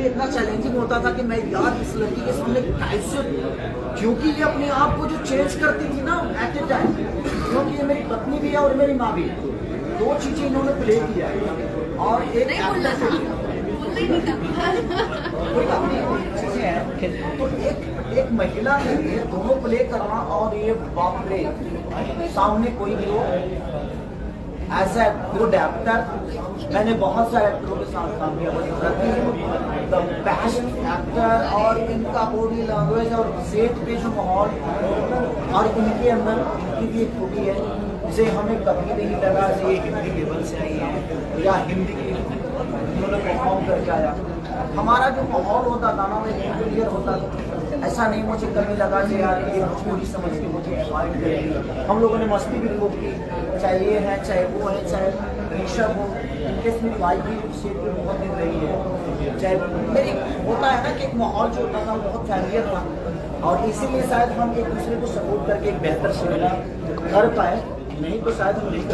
लिए इतना चैलेंजिंग होता था कि मैं यार इस लड़की के सामने कैसे, क्योंकि ये अपने आप को जो चेंज करती थी ना एट ए टाइम, क्योंकि ये मेरी पत्नी भी है और मेरी माँ भी है, दो चीजें इन्होंने प्ले किया है। और एक कोई बात नहीं, चीजें हैं तो एक महिला ने ये दोनों प्ले करना, और ये बाप रे, सामने कोई भी हो, एज ए गुड एक्टर मैंने बहुत सारे एक्टरों के साथ काम किया, द बेस्ट एक्टर, और इनका बॉडी लैंग्वेज और सेट पे जो माहौल और इनके अंदर इनकी भी एक खूबी है, जिसे हमें कभी नहीं लगा कि ये हिंदी लेवल से आई है या हिंदी की उन्होंने परफॉर्म करके आया। हमारा जो माहौल होता था ना वो क्लियर होता था, ऐसा नहीं मुझे कभी लगा कि यार ये भोजपुरी समझ के मुझे अवॉइड करेगी। हम लोगों ने मस्ती भी खूब की, चाहे ये है चाहे वो है, चाहे ऋषभ हो, इनके मेरी वाइफ भी स्टेट पर बहुत दिन रही है, चाहे मेरी होता है ना कि एक माहौल जो होता था वो बहुत फैमिलियर था, और इसीलिए शायद हम एक दूसरे को सपोर्ट करके एक बेहतर सिनेमा कर पाए, नहीं तो शायद हम नहीं कर